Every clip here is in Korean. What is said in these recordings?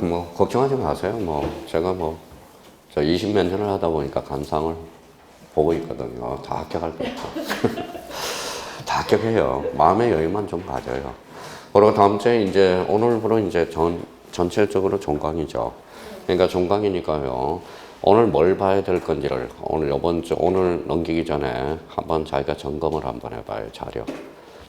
뭐 걱정하지 마세요. 뭐 제가 저 20몇 년을 하다 보니까 감상을 보고 있거든요. 다 합격할 거 없고. 다 합격해요. 마음의 여유만 좀 가져요. 그리고 다음 주에 이제 오늘부로 이제 전체적으로 종강이죠. 그러니까 종강이니까요. 오늘 뭘 봐야 될 건지를 오늘 넘기기 전에 한번 자기가 점검을 한번 해봐요. 자료.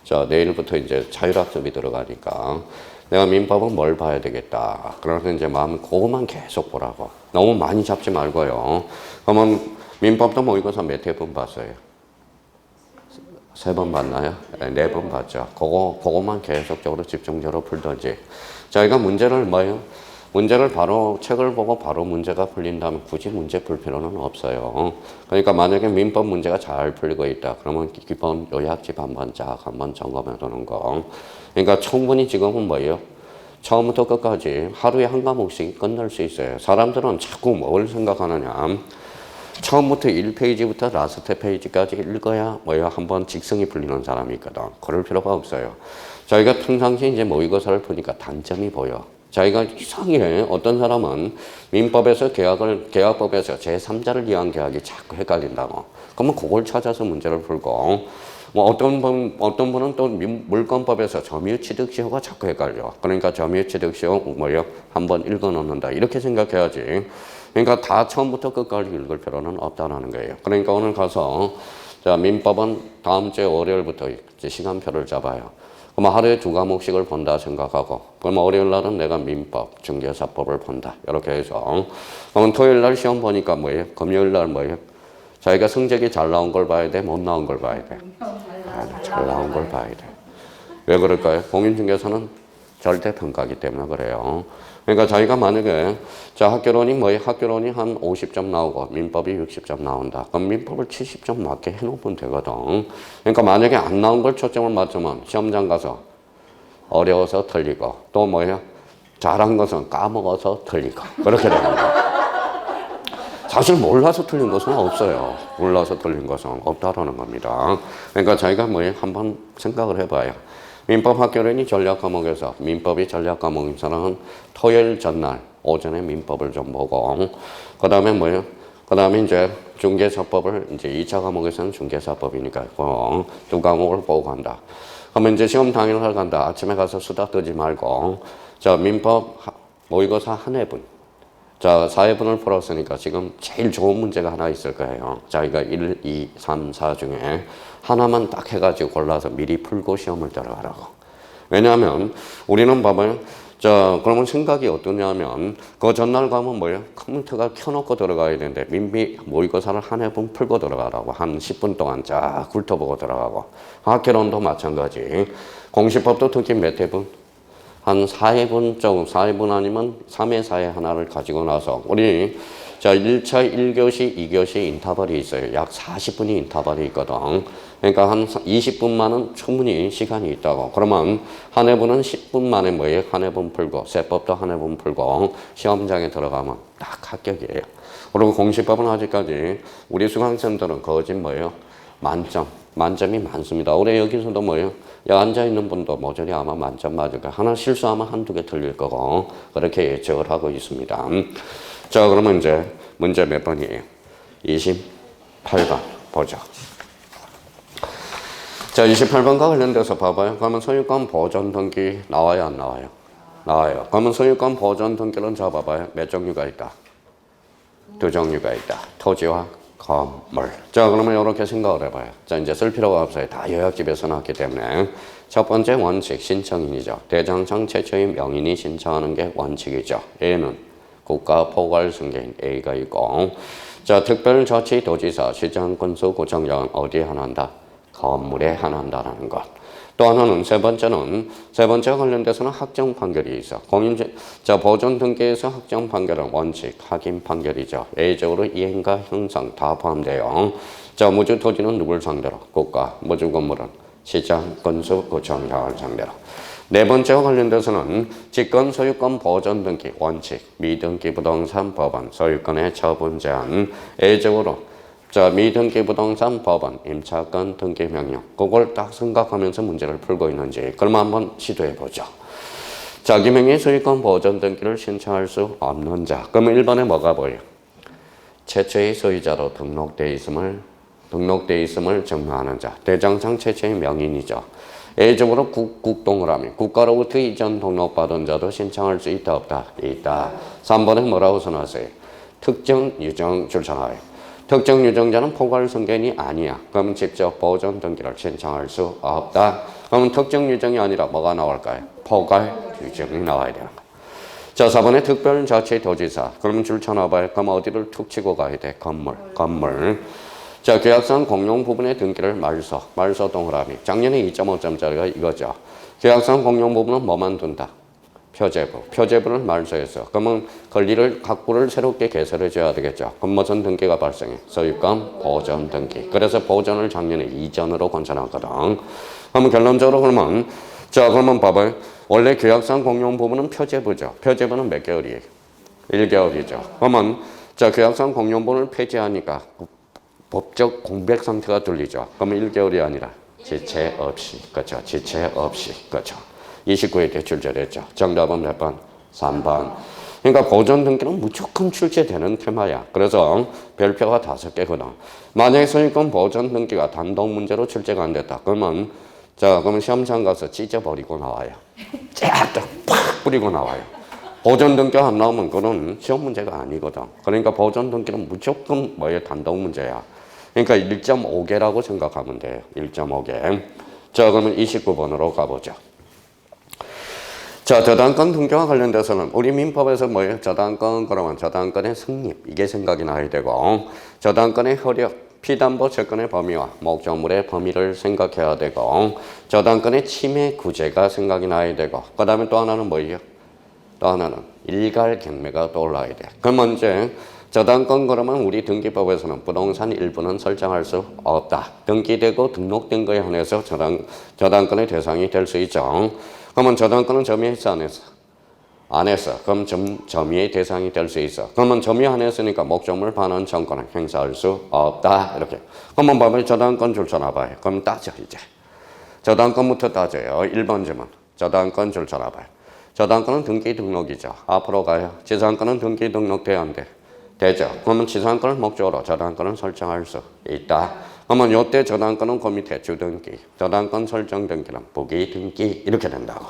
자, 내일부터 이제 자율학습이 들어가니까 내가 민법은 뭘 봐야 되겠다. 그래서 이제 마음 그것만 계속 보라고. 너무 많이 잡지 말고요. 그러면 민법도 모의고사 몇 회분 봤어요? 3번 봤나요? 네, 4번 봤죠. 그것만 계속적으로 집중적으로 풀던지. 저희가 문제를 바로 책을 보고 바로 문제가 풀린다면 굳이 문제 풀 필요는 없어요. 그러니까 만약에 민법 문제가 잘 풀리고 있다. 그러면 기본 요약집 한번 점검해 두는 거. 그러니까 충분히 지금은 처음부터 끝까지 하루에 한 과목씩 끝낼 수 있어요. 사람들은 자꾸 뭘 생각하느냐. 처음부터 1페이지부터 라스트 페이지까지 읽어야 한번 직성이 풀리는 사람이 있거든. 그럴 필요가 없어요. 저희가 평상시 이제 모의고사를 보니까 단점이 보여. 자기가 이상해. 어떤 사람은 민법에서 계약법에서 제3자를 위한 계약이 자꾸 헷갈린다고. 그러면 그걸 찾아서 문제를 풀고, 어떤 분은 또 물권법에서 점유취득시효가 자꾸 헷갈려. 그러니까 점유취득시효 한번 읽어 놓는다. 이렇게 생각해야지. 그러니까 다 처음부터 끝까지 읽을 필요는 없다는 거예요. 그러니까 오늘 가서 민법은 다음 주 월요일부터 이제 시간표를 잡아요. 그럼 하루에 2과목씩을 본다 생각하고, 그럼 월요일 날은 내가 민법, 중개사법을 본다. 이렇게 해서. 그러면 토요일 날 시험 보니까 금요일 날 자기가 성적이 잘 나온 걸 봐야 돼? 못 나온 걸 봐야 돼? 잘 나온 걸 봐야 돼. 왜 그럴까요? 공인중개사는 절대 평가기 때문에 그래요. 그러니까 자기가 만약에 학교론이 학교론이 한 50점 나오고 민법이 60점 나온다. 그럼 민법을 70점 맞게 해놓으면 되거든. 그러니까 만약에 안 나온 걸 초점을 맞추면 시험장 가서 어려워서 틀리고 또 잘한 것은 까먹어서 틀리고 그렇게 되는 거야. 사실 몰라서 틀린 것은 없어요. 몰라서 틀린 것은 없다라는 겁니다. 그러니까 자기가 한번 생각을 해봐요. 민법 학교론이 전략 과목에서 민법이 전략 과목에서는 토요일 전날 오전에 민법을 좀 보고 그 다음에 이제 중개사법을 이제 2차 과목에서는 중개사법이니까 두 과목을 보고 간다. 그러면 이제 시험 당일날 간다. 아침에 가서 수다 뜨지 말고 민법 모의고사 한 회분. 4회분을 풀었으니까 지금 제일 좋은 문제가 하나 있을 거예요. 자기가 1, 2, 3, 4 중에 하나만 딱 해가지고 골라서 미리 풀고 시험을 들어가라고. 왜냐하면 우리는 봐봐요. 그러면 생각이 어떠냐면 그 전날 가면 컴퓨터가 켜놓고 들어가야 되는데 모의고사를 한 회분 풀고 들어가라고. 한 10분 동안 쫙 훑어보고 들어가고. 학교론도 마찬가지. 공시법도 특히 몇 회분? 한 4회분 아니면 3회, 4회 하나를 가지고 나서 우리 1차 1교시, 2교시 인터벌이 있어요. 약 40분이 인터벌이 있거든. 그러니까 한 20분만은 충분히 시간이 있다고. 그러면 한 회분은 10분 만에 한 회분 풀고 세법도 한 회분 풀고 시험장에 들어가면 딱 합격이에요. 그리고 공시법은 아직까지 우리 수강생들은 거짓 만점이 많습니다. 올해 여기서도 앉아있는 분도 모조리 아마 만점 맞을 거예요. 하나 실수하면 한두 개 틀릴 거고 그렇게 예측을 하고 있습니다. 그러면 이제 문제 몇 번이에요? 28번 보죠. 28번과 관련돼서 봐봐요. 그러면 소유권 보존 등기 나와요, 안 나와요? 나와요. 그러면 소유권 보존 등기는 봐봐요. 몇 종류가 있다? 2종류가 있다. 토지와 건물. 그러면 이렇게 생각을 해봐요. 이제 쓸 필요가 없어요. 다 요약집에서 나왔기 때문에. 첫 번째 원칙, 신청인이죠. 대장청 최초의 명인이 신청하는 게 원칙이죠. A는 국가 포괄 승계인 A가 있고, 특별자치도지사, 시장, 군수, 구청장은 어디에 한한다? 건물에 한한다라는 것. 또 하나는 세 번째와 관련돼서는 확정 판결이 있어. 보존 등기에서 확정 판결은 원칙, 확인 판결이죠. A적으로 이행과 형성 다 포함돼요. 무주 토지는 누굴 상대로? 국가, 무주 건물은 시장, 군수, 구청장을 상대로. 네 번째와 관련돼서는 직권 소유권 보존 등기 원칙, 미등기 부동산 법원, 소유권의 처분 제한, A적으로 미등기 부동산 법원, 임차권 등기 명령. 그걸 딱 생각하면서 문제를 풀고 있는지 그럼 한번 시도해 보죠. 자기 명의 소유권 보존 등기를 신청할 수 없는 자. 그러면 1번에 뭐가 보여요? 최초의 소유자로 등록돼 있음을 증명하는 자. 대장상 최초의 명인이죠. A적으로 국동그라미 국가로부터 이전 등록받은 자도 신청할 수 있다 없다? 있다. 3번에 뭐라고 선언하세요? 특정 유정 출산하여. 특정 유정자는 포괄 성견이 아니야. 그러면 직접 보존 등기를 신청할 수 없다. 그러면 특정 유정이 아니라 뭐가 나올까요? 포괄 유정이 나와야 되는 거야. 자, 4번에 특별자치도지사. 그러면 줄쳐놔봐요. 그럼 어디를 툭 치고 가야 돼? 건물. 자, 계약상 공용 부분의 등기를 말소 동그라미. 작년에 2.5점짜리가 이거죠. 계약상 공용 부분은 뭐만 둔다? 표제부를 말소해서. 그러면 권리를, 각부를 새롭게 개설해 줘야 되겠죠. 그럼 무슨 등기가 발생해? 소유권 보존 등기. 그래서 보존을 작년에 이전으로 권쳐놨거든. 그러면 결론적으로 그러면 봐봐요. 원래 계약상 공용 부분은 표제부죠. 표제부는 몇 개월이에요? 1개월이죠. 그러면 자, 계약상 공용 부분을 폐지하니까 법적 공백 상태가 들리죠. 그러면 1개월이 아니라 지체 없이. 그렇죠. 지체 없이. 그렇죠. 29일 때 출제됐죠. 정답은 몇 번? 3번. 그러니까 보존 등기는 무조건 출제되는 테마야. 그래서 별표가 5개거든. 만약에 소유권 보존 등기가 단독 문제로 출제가 안 됐다. 그러면 시험장 가서 찢어버리고 나와요. 쫙 뿌리고 나와요. 보존 등기 안 나오면 그건 시험 문제가 아니거든. 그러니까 보존 등기는 무조건 단독 문제야. 그러니까 1.5개라고 생각하면 돼요. 1.5개. 자, 그러면 29번으로 가보죠. 자, 저당권 등기와 관련돼서는 우리 민법에서 저당권 그러면 저당권의 성립 이게 생각이 나야 되고 저당권의 효력 피담보 채권의 범위와 목적물의 범위를 생각해야 되고 저당권의 침해 구제가 생각이 나야 되고 그 다음에 또 하나는 뭐예요? 또 하나는 일괄경매가 떠올라야 돼. 그럼 이제 저당권 그러면 우리 등기법에서는 부동산 일부는 설정할 수 없다. 등기되고 등록된 거에 한해서 저당권의 대상이 될 수 있죠. 그러면 저당권은 점유했어 안 했어? 안 했어. 그럼 점유의 대상이 될 수 있어. 그러면 점유 안 했으니까 목적물 반환 청구는 행사할 수 없다. 이렇게. 그러면 봐봐요. 저당권 줄쳐놔봐요. 그럼 따져 이제. 저당권부터 따져요. 1번 질문. 저당권 줄쳐놔봐요. 저당권은 등기 등록이죠. 앞으로 가요. 지상권은 등기 등록 돼야 안 돼? 되죠. 그러면 지상권을 목적으로 저당권을 설정할 수 있다. 그러면 이때 저당권은 그 밑에 주등기, 저당권 설정 등기는 부기등기 이렇게 된다고.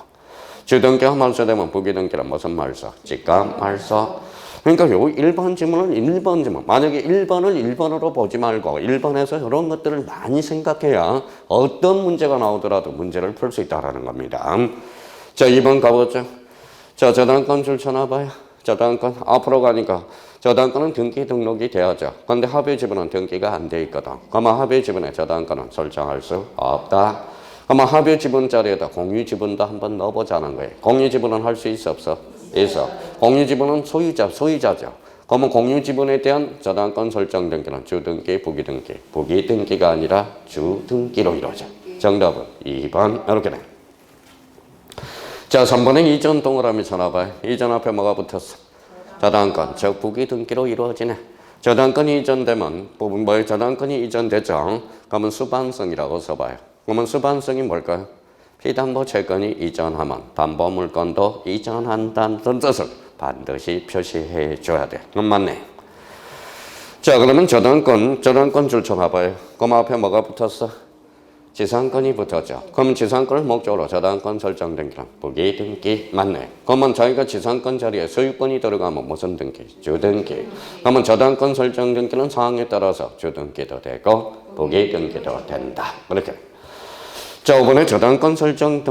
주등기가 말소되면 부기등기는 무슨 말소? 직감 말소. 그러니까 요 1번 질문은 1번 질문. 만약에 1번을 1번으로 보지 말고 1번에서 이런 것들을 많이 생각해야 어떤 문제가 나오더라도 문제를 풀 수 있다는 겁니다. 자, 2번 가보죠. 자, 저당권 줄쳐놔봐요. 저당권 앞으로 가니까 저당권은 등기 등록이 돼야죠. 그런데 합의 지분은 등기가 안 돼 있거든. 그러면 합의 지분에 저당권은 설정할 수 없다. 그러면 합의 지분 자리에다 공유 지분도 한번 넣어보자는 거예요. 공유 지분은 할 수 있어 없어? 있어. 공유 지분은 소유자죠. 그러면 공유 지분에 대한 저당권 설정 등기는 주등기, 부기등기. 부기등기가 아니라 주등기로 이루어져. 정답은 2번 이렇게 돼. 자, 3번에 이전 동그라미 쳐놔봐요. 이전 앞에 뭐가 붙었어? 저당권, 즉 부기등기로 이루어지네. 저당권이 이전되면 저당권이 이전되죠. 그러면 수반성이라고 써봐요. 그러면 수반성이 뭘까요? 피담보 채권이 이전하면 담보 물건도 이전한다는 뜻을 반드시 표시해 줘야 돼. 그럼 맞네. 자, 그러면 저당권 줄쳐놔봐요. 그럼 앞에 뭐가 붙었어? 지상권이 붙었죠. 그럼 지상권을 목적으로 저당권 설정 등기는 부기등기 맞네. 그러면 자기가 지상권 자리에 소유권이 들어가면 무슨 등기? 주등기. 그러면 저당권 설정 등기는 상황에 따라서 주등기도 되고 부기등기도 된다. 그렇게. 자, 5번에 저당권 설정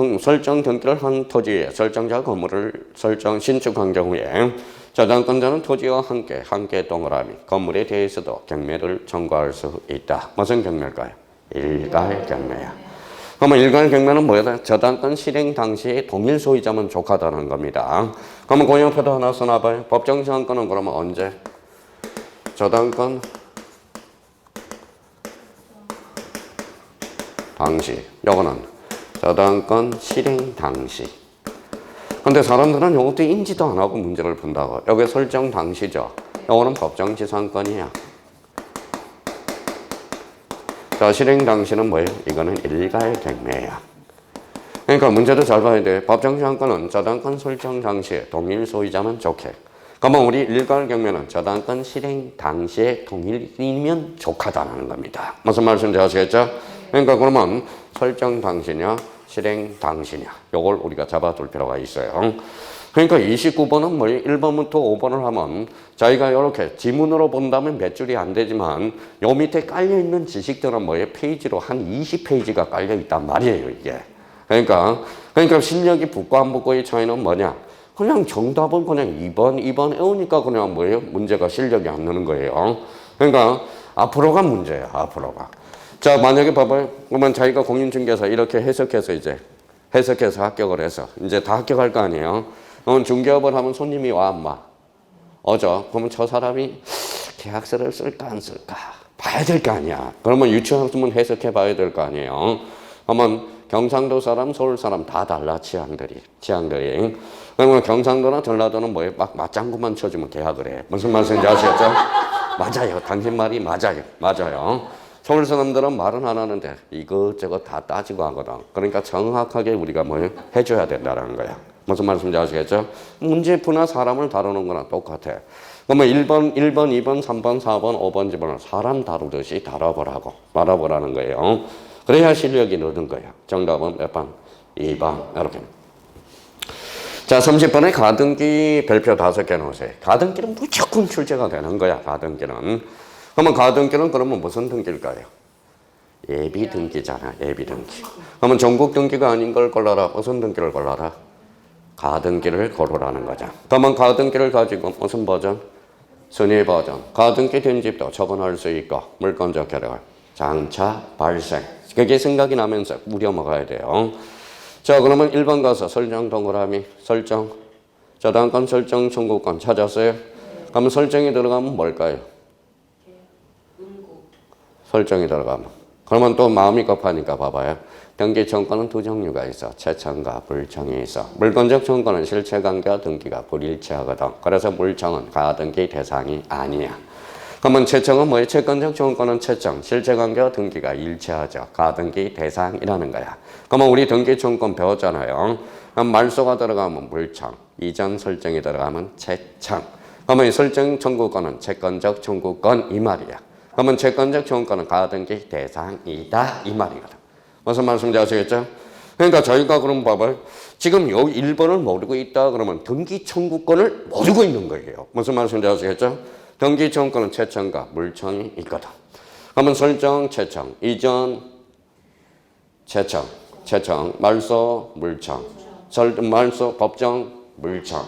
등기를 한 토지에 설정자 건물을 신축한 경우에 저당권자는 토지와 함께 동그라미 건물에 대해서도 경매를 청구할 수 있다. 무슨 경매일까요? 일괄경매야. 그러면 일괄경매는 뭐야? 저당권 실행 당시에 동일 소유자면 족하다는 겁니다. 그러면 그 옆에도 하나 써놔봐요. 법정 저당권은 그러면 언제? 저당권 당시. 요거는 저당권 실행 당시. 근데 사람들은 요것도 인지도 안 하고 문제를 푼다고. 여기 설정 당시죠. 요거는 법정 지상권이야. 자, 실행 당시는 뭐예요? 이거는 일괄경매야. 그러니까 문제도 잘 봐야 돼. 법정시한권은 저당권 설정 당시에 동일 소유자만 좋게. 그러면 우리 일괄 경매는 저당권 실행 당시에 동일이면 족하다는 겁니다. 무슨 말씀인지 아시겠죠? 그러니까 그러면 설정 당시냐 실행 당시냐 요걸 우리가 잡아둘 필요가 있어요. 그러니까 29번은 뭐 1번부터 5번을 하면 저희가 이렇게 지문으로 본다면 몇 줄이 안 되지만 요 밑에 깔려있는 지식들은 뭐예요? 페이지로 한 20페이지가 깔려있단 말이에요, 이게. 그러니까 실력이 붙고 안 붙고의 차이는 뭐냐? 그냥 정답은 그냥 2번 외우니까 그냥 뭐예요? 문제가 실력이 안 느는 거예요. 그러니까 앞으로가 문제예요, 앞으로가. 자, 만약에 봐봐요. 그러면 자기가 공인중개사 이렇게 해석해서 합격을 해서 이제 다 합격할 거 아니에요? 그럼 중개업을 하면 손님이 와, 안 와? 오죠? 그러면 저 사람이 계약서를 쓸까 안 쓸까? 봐야 될 거 아니야. 그러면 유추학습은 해석해 봐야 될 거 아니에요. 그러면 경상도 사람, 서울 사람 다 달라, 취향들이. 그러면 경상도나 전라도는 뭐예요? 막 맞장구만 쳐주면 계약을 해. 무슨 말씀인지 아시겠죠? 맞아요. 당신 말이 맞아요. 서울 사람들은 말은 안 하는데 이것저것 다 따지고 하거든. 그러니까 정확하게 우리가 뭐 해줘야 된다는 거야. 무슨 말씀인지 아시겠죠? 문제푸나 사람을 다루는 거랑 똑같아. 그러면 1번, 2번, 3번, 4번, 5번 집어는 사람 다루듯이 말아보라는 거예요. 그래야 실력이 느는 거야. 정답은 몇 번? 2번. 이렇게. 자, 30번에 가등기 별표 5개 놓으세요. 가등기는 무조건 출제가 되는 거야, 가등기는. 그러면 가등기는 그러면 무슨 등기일까요? 예비 등기잖아, 예비 등기. 그러면 전국 등기가 아닌 걸 골라라. 무슨 등기를 골라라? 가등기를 고르라는 거죠. 그러면 가등기를 가지고 무슨 버전? 순위 버전. 가등기 된 집도 처분할 수 있고 물권적 결과 장차 발생. 그게 생각이 나면서 우려 먹어야 돼요. 자, 그러면 1번 가서 설정 동그라미 설정. 저당권 설정 청구권 찾았어요? 그러면 설정이 들어가면 뭘까요? 설정이 들어가면. 그러면 또 마음이 급하니까 봐봐요. 등기 청구권은 두 종류가 있어. 채청과 불청이 있어. 물권적 청구권은 실체관계와 등기가 불일치하거든. 그래서 물청은 가등기 대상이 아니야. 그러면 채청은 뭐예요? 채권적 청구권은 채청, 실체관계와 등기가 일치하죠. 가등기 대상이라는 거야. 그러면 우리 등기 청구권 배웠잖아요. 그럼 말소가 들어가면 물청, 이전 설정이 들어가면 채청. 그러면 이 설정 청구권은 채권적 청구권 이 말이야. 그러면 채권적 청구권은 가등기 대상이다 이 말이거든. 무슨 말씀인지 아시겠죠? 그러니까 저희가 그럼 봐봐요. 지금 요 1번을 모르고 있다 그러면 등기 청구권을 모르고 있는 거예요. 무슨 말씀인지 아시겠죠? 등기 청구권은 채청과 물청이 있거든. 그러면 설정 채청, 이전 채청, 말소 물청, 말소 법정 물청.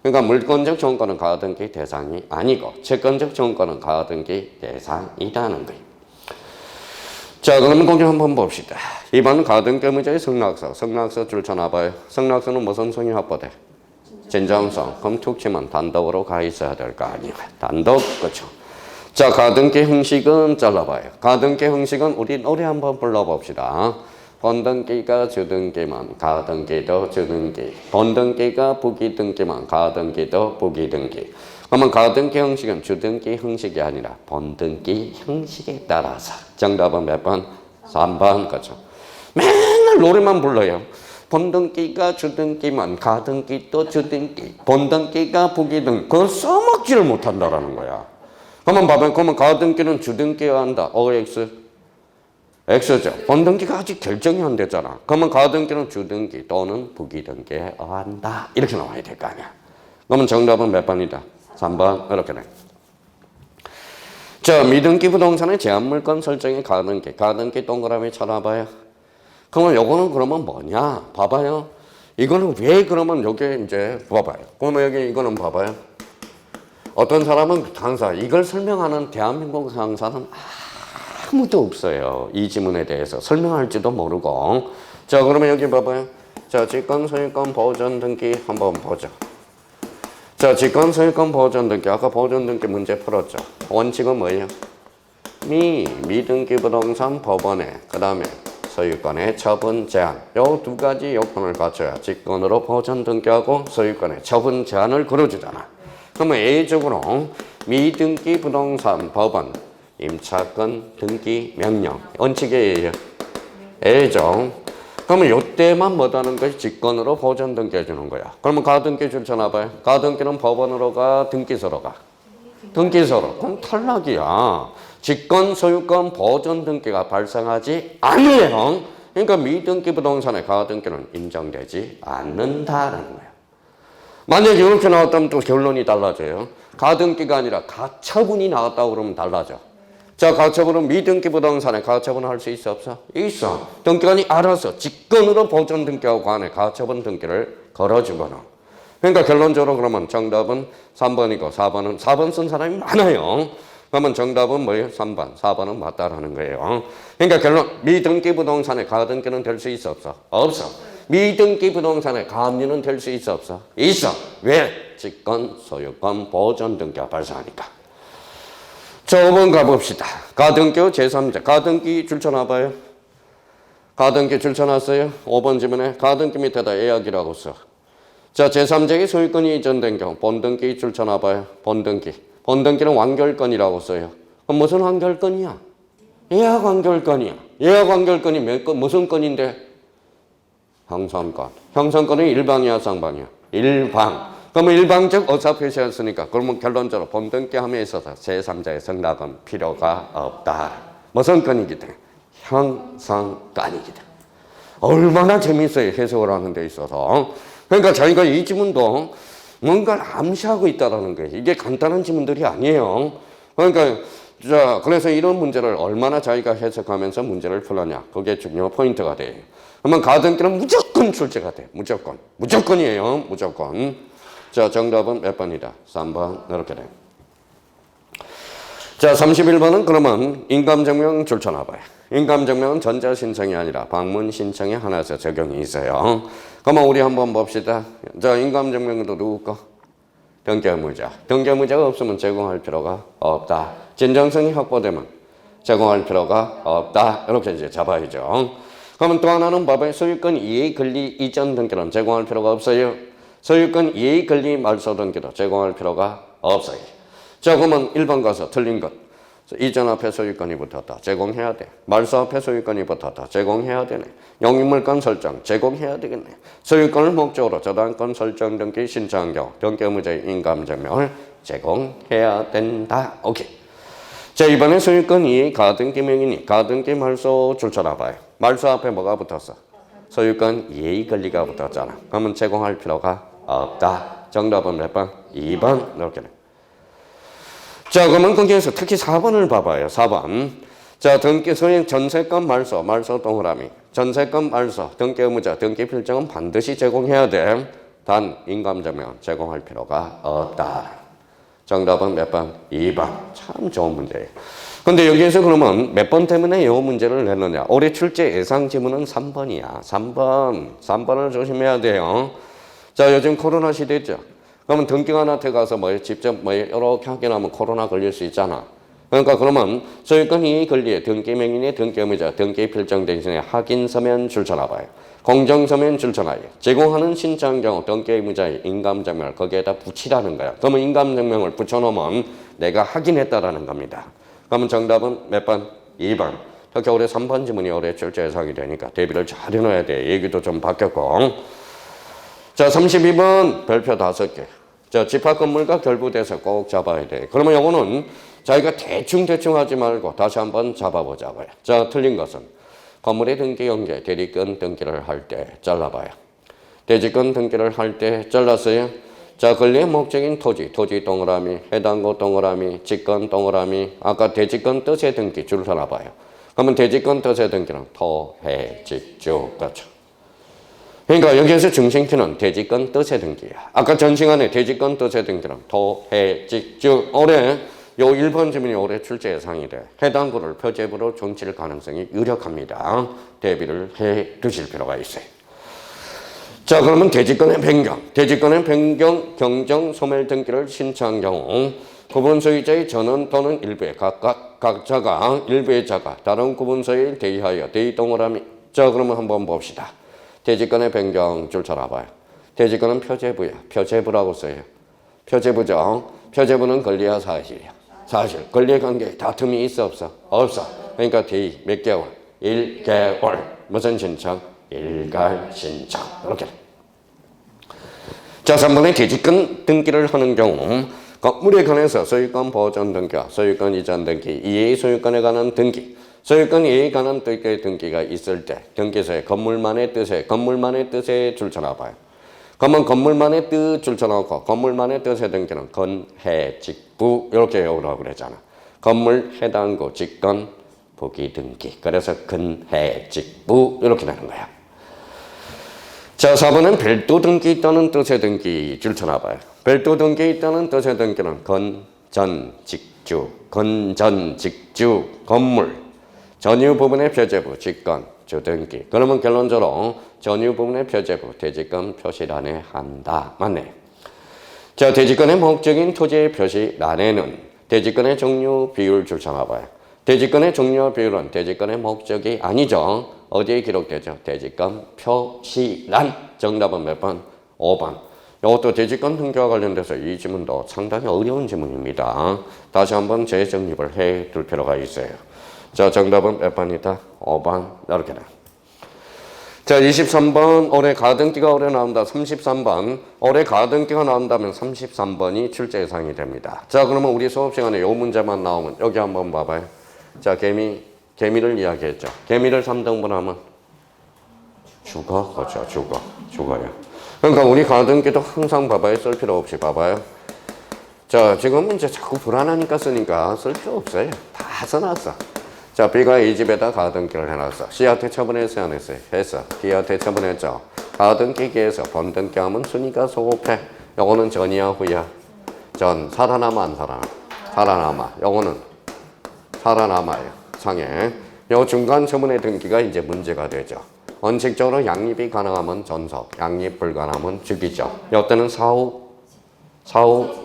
그러니까 물권적 청구권은 가등기 대상이 아니고 채권적 청구권은 가등기 대상이라는 거예요. 자, 그러면 공정 한번 봅시다. 이번 가등기 문제의 성락서 줄 쳐놔봐요. 성락서는 무슨 성이 확보돼? 진정성. 그럼 툭 치면 단독으로 가 있어야 될 거 아니에요. 단독, 그렇죠. 자, 가등기 형식은 잘라봐요. 가등기 형식은 우리 노래 한번 불러봅시다. 본등기가 주등기면 가등기도 주등기. 본등기가 부기등기면 가등기도 부기등기. 그러면 가등기 형식은 주등기 형식이 아니라 본등기 형식에 따라서. 정답은 몇 번? 3번. 그렇죠. 맨날 노래만 불러요. 본등기가 주등기면 가등기도 주등기. 본등기가 부기등기. 그걸 써먹지를 못한다라는 거야. 그러면 봐봐요. 그러면 가등기는 주등기여야 한다. OX. X죠. 본등기가 아직 결정이 안 됐잖아. 그러면 가등기는 주등기 또는 부기등기여야 한다. 이렇게 나와야 될 거 아니야. 그러면 정답은 몇 번이다? 3번. 이렇게 돼. 자, 미등기 부동산의 제한물권 설정의 가등기 동그라미 쳐놔봐요. 그러면 요거는 그러면 뭐냐? 봐봐요. 이거는 왜 그러면 요게 이제 봐봐요. 그러면 여기 이거는 봐봐요. 어떤 사람은 강사, 이걸 설명하는 대한민국 강사는 아무도 없어요. 이 지문에 대해서 설명할지도 모르고. 자, 그러면 여기 봐봐요. 자, 직권, 소유권, 보전 등기 한번 보죠. 자, 직권, 소유권, 보전 등기. 아까 보전 등기 문제 풀었죠. 원칙은 뭐예요? 미등기 부동산 법원에, 그 다음에 소유권의 처분 제한. 요 두 가지 요건을 갖춰야 직권으로 보전 등기하고 소유권의 처분 제한을 걸어주잖아. 그러면 A적으로 미등기 부동산 법원 임차권 등기 명령 원칙이에요. A죠. 그러면 요때만 뭐다는 것이 직권으로 보전 등기 해주는 거야. 그러면 가등기 줄쳐놔봐요. 가등기는 법원으로 가, 등기소로 가. 등기소로. 그럼 탈락이야. 직권, 소유권, 보전 등기가 발생하지 않아요. 그러니까 미등기 부동산의 가등기는 인정되지 않는다라는 거예요. 만약에 이렇게 나왔다면 또 결론이 달라져요. 가등기가 아니라 가처분이 나왔다고 그러면 달라져. 자, 가처분은 미등기 부동산에 가처분을 할 수 있어 없어? 있어. 등기관이 알아서 직권으로 보전 등기하고 관해 가처분 등기를 걸어주거나. 그러니까 결론적으로 그러면 정답은 3번이고 4번 쓴 사람이 많아요. 그러면 정답은 뭐예요? 3번, 4번은 맞다라는 거예요. 그러니까 결론, 미등기 부동산에 가등기는 될 수 있어 없어? 없어. 미등기 부동산에 가압류는 될 수 있어 없어? 있어. 왜? 직권, 소유권, 보전 등기가 발생하니까. 자, 5번 가봅시다. 가등기 제3자. 가등기 줄쳐놔봐요. 가등기 줄쳐놨어요. 5번 지문에 가등기 밑에다 예약이라고 써. 자, 제3자의 소유권이 이전된 경우 본등기 줄쳐놔봐요. 본등기. 본등기는 완결권이라고 써요. 그럼 무슨 완결권이야? 예약 완결권이야. 예약 완결권이 무슨 건인데? 형성권. 형성권은 일방이야, 쌍방이야? 일방. 그러면 일방적 의사표시였으니까 그러면 결론적으로 본등기 함에 있어서 제3자의 승낙은 필요가 없다. 무슨 건이기 때문에? 형성권이기 때문에. 얼마나 재밌어요, 해석을 하는 데 있어서. 그러니까 저희가 이 지문도 뭔가를 암시하고 있다는 거예요. 이게 간단한 지문들이 아니에요. 그러니까 자, 그래서 이런 문제를 얼마나 자기가 해석하면서 문제를 풀었냐. 그게 중요 포인트가 돼요. 그러면 가등기는 무조건 출제가 돼. 무조건. 무조건이에요. 무조건. 자, 정답은 몇 번이다? 3번. 이렇게 돼. 자, 31번은 그러면 인감증명 줄쳐놔봐요. 인감증명은 전자신청이 아니라 방문신청에 하나에서 적용이 있어요. 그러면 우리 한번 봅시다. 자, 인감증명도 누구 거? 등기의무자. 등기의무자가 없으면 제공할 필요가 없다. 진정성이 확보되면 제공할 필요가 없다. 이렇게 이제 잡아야죠. 그러면 또 하나는 봐봐요. 소유권 이해 권리 이전 등기는 제공할 필요가 없어요. 소유권 이해 권리 말소 등기도 제공할 필요가 없어요. 자, 그러면 1번 가서 틀린 것. 이전 앞에 소유권이 붙었다. 제공해야 돼. 말소 앞에 소유권이 붙었다. 제공해야 되네. 용익물권 설정 제공해야 되겠네. 소유권을 목적으로 저당권 설정 등기 신청한 경우 등기 의무자의 인감증명을 제공해야 된다. 오케이. 자, 이번에 소유권 이해 가등기 명의니 가등기 말소 줄쳐놔봐요. 말소 앞에 뭐가 붙었어? 소유권 이해 권리가 붙었잖아. 그러면 제공할 필요가 없다. 정답은 몇 번? 2번. 이렇게 돼. 자, 그러면 거기에서 특히 4번을 봐봐요. 4번. 자, 등기 소유 전세권 말소, 말소 동그라미. 전세권 말소, 등기 의무자, 등기 필정은 반드시 제공해야 돼. 단 인감증명 제공할 필요가 없다. 정답은 몇 번? 2번. 참 좋은 문제예요. 근데 여기에서 그러면 몇 번 때문에 이 문제를 냈느냐? 올해 출제 예상 지문은 3번이야. 3번. 3번을 조심해야 돼요. 자, 요즘 코로나 시대죠. 그러면 등기관한테 가서 직접 이렇게 확인하면 코로나 걸릴 수 있잖아. 그러니까 그러면 소유권 이해 권리에 등기 명의인의 등기 의무자, 등기 필정 대신에 확인 서면 줄쳐놔봐요. 공정 서면 줄쳐놔요. 제공하는 신청 경우 등기 의무자의 인감증명을 거기에다 붙이라는 거야. 그러면 인감증명을 붙여놓으면 내가 확인했다라는 겁니다. 그러면 정답은 몇 번? 2번. 특히 올해 3번 지문이 올해 출제 예상이 되니까 대비를 잘 해놔야 돼. 얘기도 좀 바뀌었고. 자, 32번 별표 5개. 자, 집합건물과 결부돼서 꼭 잡아야 돼. 그러면 요거는 자기가 대충 하지 말고 다시 한번 잡아보자고요. 자, 틀린 것은 건물의 등기 연계, 대리권 등기를 할 때 잘라봐요. 대지권 등기를 할 때 잘랐어요. 자, 권리의 목적인 토지 동그라미, 해당고 동그라미, 직권 동그라미, 아까 대지권 뜻의 등기 줄 서놔봐요. 그러면 대지권 뜻의 등기는 토, 해, 직, 주, 그렇죠. 그러니까 여기에서 중심키는 대지권 뜻의 등기야. 아까 전시간에 대지권 뜻의 등기는 토, 해, 직, 주. 올해 요 1번 지문이 올해 출제 예상이 돼. 해당 구를 표제부로 종칠 가능성이 유력합니다. 대비를 해 두실 필요가 있어요. 자, 그러면 대지권의 변경, 경정, 소멸 등기를 신청한 경우 구분 소유자의 전원 또는 일부의 각자가 일부의 자가 다른 구분 소유를 대의하여 대의 동그라미. 자, 그러면 한번 봅시다. 대지권의 변경 줄 쳐놔봐요. 대지권은 표제부야. 표제부라고 써요. 표제부죠. 표제부는 권리와 사실이야. 사실. 권리의 관계에 다툼이 있어 없어? 없어. 그러니까 대의 몇 개월? 1개월. 무슨 신청? 일괄신청. 이렇게. 자, 3번에 대지권 등기를 하는 경우 건물에 관해서 소유권 보존 등기와 소유권 이전 등기, 이해 소유권에 관한 등기, 소유권 이해에 관한 등기가 있을 때 등기소에 건물만의 뜻에 줄쳐놔봐요. 그러면 건물만의 뜻 줄쳐놓고 건물만의 뜻의 등기는 건해 직부 이렇게 외우라고 그랬잖아. 건물 해당구 직권 부기 등기. 그래서 건해 직부 이렇게 되는 거야. 자, 4번은 별도 등기 있다는 뜻의 등기 줄쳐놔봐요. 별도 등기 있다는 뜻의 등기는 건전직주, 건물, 전유 부분의 표제부, 직권, 주등기. 그러면 결론적으로 전유 부분의 표제부, 대지권 표시란에 한다. 맞네. 자, 대지권의 목적인 토지의 표시란에는 대지권의 종류, 비율 줄쳐놔봐요. 대지권의 종류와 비율은 대지권의 목적이 아니죠. 어디에 기록되죠? 대지권 표시란. 정답은 몇 번? 5번. 이것도 대지권 등기와 관련돼서 이 지문도 상당히 어려운 지문입니다. 다시 한번 재정립을 해 둘 필요가 있어요. 자, 정답은 몇 번이다? 5번. 이렇게 돼. 자, 23번 올해 가등기가 올해 나온다. 33번 올해 가등기가 나온다면 33번이 출제 예상이 됩니다. 자, 그러면 우리 수업 시간에 이 문제만 나오면 여기 한번 봐봐요. 자, 개미를 이야기했죠. 개미를 3등분 하면 죽어. 그렇죠. 죽어요. 그러니까 우리 가등기도 항상 봐봐요. 쓸 필요 없이 봐봐요. 자, 지금은 이제 자꾸 불안하니까 쓰니까 쓸 필요 없어요. 다 써놨어. 자, B가 이 집에다 가등기를 해놨어. C한테 처분했어요, 안 했어요? 했어. D한테 처분했죠. 가등기기에서 번등기하면 순위가 소급해. 요거는 전이야, 후야? 전. 살아남아, 안 살아남아? 살아남아. 요거는 살아남아요. 상해. 요 중간 처분의 등기가 이제 문제가 되죠. 원칙적으로 양립이 가능하면 전속, 양립 불가능하면 죽이죠. 요때는 사후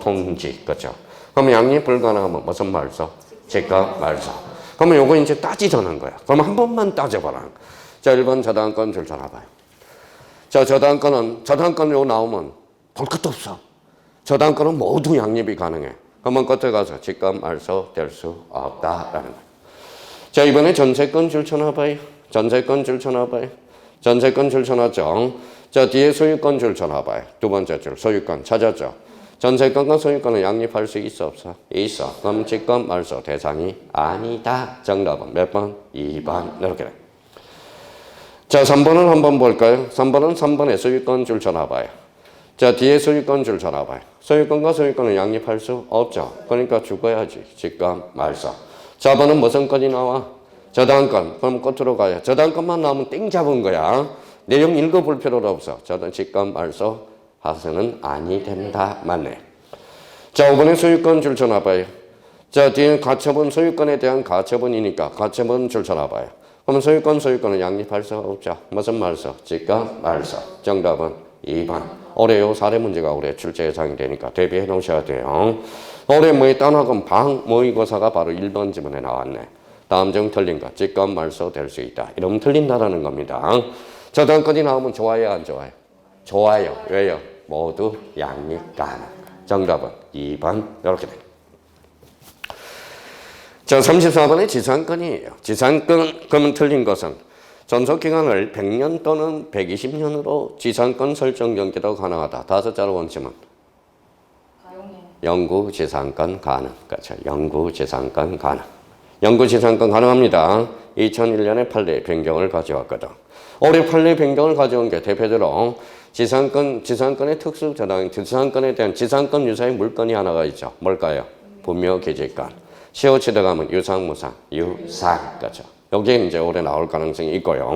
통지. 그죠? 그럼 양립 불가능하면 무슨 말소? 직권 말소. 그러면 요거 이제 따지자는 거야. 그럼 한 번만 따져봐라. 자, 1번 저당권 줄쳐놔봐요. 자, 저당권으로 나오면 볼 것도 없어. 저당권은 모두 양립이 가능해. 그러면 끝에 가서 직권 말소 될 수 없다라는 거야. 자, 이번에 전세권 줄쳐놔봐요. 전세권 줄쳐놨죠. 자, 뒤에 소유권 줄쳐놔봐요. 두 번째 줄 소유권 찾았죠. 전세권과 소유권은 양립할 수 있어 없어? 있어. 그럼 직권 말소 대상이 아니다. 정답은 몇 번? 2번. 이렇게 돼. 자, 3번을 한번 볼까요? 3번은 3번에 소유권 줄쳐놔봐요. 자, 뒤에 소유권 줄쳐놔봐요. 소유권과 소유권은 양립할 수 없죠. 그러니까 죽어야지. 직권 말소. 4번은 무슨 건이 나와? 저당권. 그럼 끝으로 가요. 저당권만 나오면 땡 잡은 거야. 내용 읽어볼 필요도 없어. 직권 말소 하서는 아니 된다. 맞네. 자, 5번에 소유권 줄쳐놔봐요. 자, 뒤에 가처분, 소유권에 대한 가처분이니까 가처분 줄쳐놔봐요. 그러면 소유권은 양립할 수 없죠. 무슨 말소? 직권 말소. 정답은 2번. 올해 요 사례 문제가 올해 출제 예상이 되니까 대비해 놓으셔야 돼요. 올해 뭐에 따나건 방 모의고사가 바로 1번 지문에 나왔네. 다음 중 틀린 거. 직권 말소 될 수 있다. 이러면 틀린다라는 겁니다. 저당권이 나오면 좋아요, 안 좋아요? 좋아요. 왜요? 모두 양립 가능. 정답은 2번. 이렇게 돼. 자, 34번의 지상권이에요. 지상권, 그러면 틀린 것은 전속기간을 100년 또는 120년으로 지상권 설정 연기도 가능하다. 다섯 자로 원칙은 영구 지상권 가능. 그렇죠. 영구 지상권 가능. 영구 지상권 가능합니다. 2001년에 판례 변경을 가져왔거든. 올해 판례 변경을 가져온 게 대표적으로 지상권의 특수 저당, 지상권에 대한 지상권 유사의 물건이 하나가 있죠. 뭘까요? 분묘기지권. 시효치 들어가면 유상무상, 유상. 그렇죠. 여기에 이제 올해 나올 가능성이 있고요.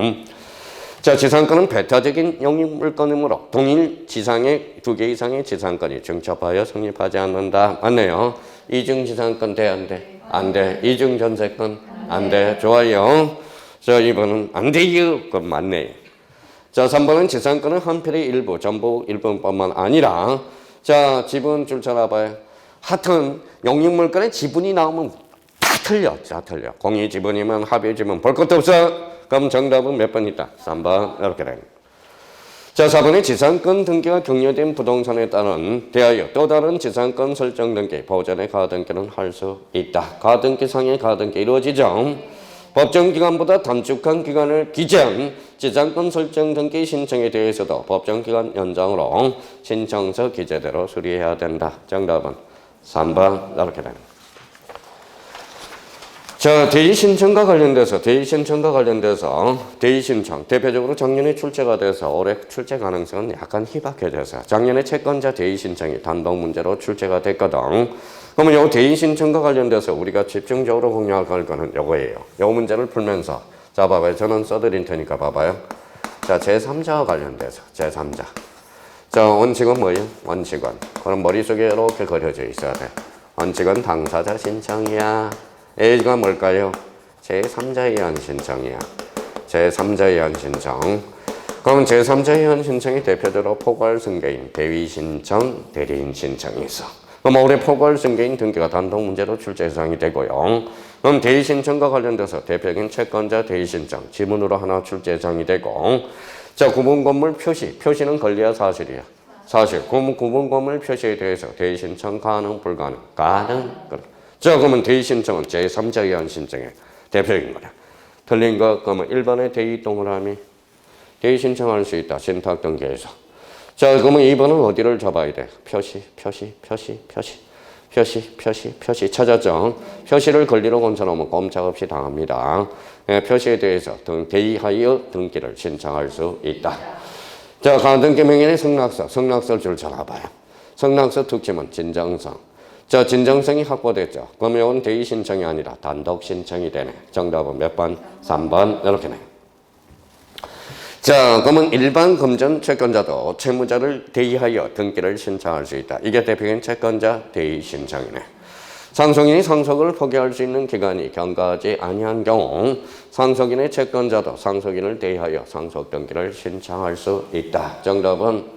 자, 지상권은 배타적인 영유물건이므로 동일 지상의 2개 이상의 지상권이 중첩하여 성립하지 않는다. 맞네요. 이중 지상권 돼, 안 돼? 안 돼. 이중 전세권 안 돼. 좋아요. 자, 2번은 안 돼요. 그건 맞네. 자, 3번은 지상권은 한 필의 일부, 전부 일부뿐만 아니라 자, 지분 줄쳐놔봐요. 하여튼 영유물건에 지분이 나오면 다 틀려. 공유 지분이면 합의 지분 볼 것도 없어. 그럼 정답은 몇 번이다? 3번. 이렇게 돼. 자, 4번에 지상권 등기가 격려된 부동산에 따른 대하여 또 다른 지상권 설정 등기, 보전의 가등기는 할 수 있다. 가등기상의 가등기 이루어지죠. 법정기간보다 단축한 기간을 기재한 지장권 설정 등기 신청에 대해서도 법정기간 연장으로 신청서 기재대로 수리해야 된다. 정답은 3번 이렇게 됩니다. 자, 대의신청과 관련돼서 대의신청 대표적으로 작년에 출제가 돼서 올해 출제 가능성은 약간 희박해져서 작년에 채권자 대의신청이 단독 문제로 출제가 됐거든. 그러면 요 대의신청과 관련돼서 우리가 집중적으로 공략할 거는 요거예요. 요 문제를 풀면서 자 봐봐요. 저는 써드릴 테니까 봐봐요. 자, 제3자와 관련돼서 제3자. 자, 원칙은 뭐예요? 원칙은 그럼 머릿속에 이렇게 그려져 있어야 돼. 원칙은 당사자 신청이야. A가 뭘까요? 제3자에 의한 신청이야. 제3자에 의한 신청. 그럼 제3자에 의한 신청이 대표적으로 포괄승계인, 대위신청, 대리인신청이 있어. 그럼 올해 포괄승계인 등기가 단독 문제로 출제 예상이 되고요. 그럼 대위신청과 관련돼서 대표적인 채권자 대위신청, 지문으로 하나 출제 예상이 되고. 자, 구분건물 표시는 권리야 사실이야. 사실. 구분 건물 표시에 대해서 대위신청 가능, 불가능? 가능. 자, 그러면 대의신청은 제3자에 의한 신청의 대표적인 거다. 틀린 거, 그러면 1번의 대의 동그라미. 대의신청할 수 있다. 신탁등기에서. 자, 그러면 2번은 어디를 잡아야 돼? 표시. 찾았죠? 표시를 권리로 건쳐놓으면 꼼짝없이 당합니다. 표시에 대해서 대의하여 등기를 신청할 수 있다. 자, 가등기 명인의 성낙서 줄 잡아봐요. 성낙서 특징은 진정성. 자, 진정성이 확보됐죠. 그러면 이건 대의 신청이 아니라 단독 신청이 되네. 정답은 몇 번? 3번. 이렇게 네. 자, 그러면 일반 금전 채권자도 채무자를 대의하여 등기를 신청할 수 있다. 이게 대표적인 채권자 대의 신청이네. 상속인이 상속을 포기할 수 있는 기간이 경과하지 아니한 경우 상속인의 채권자도 상속인을 대의하여 상속 등기를 신청할 수 있다. 정답은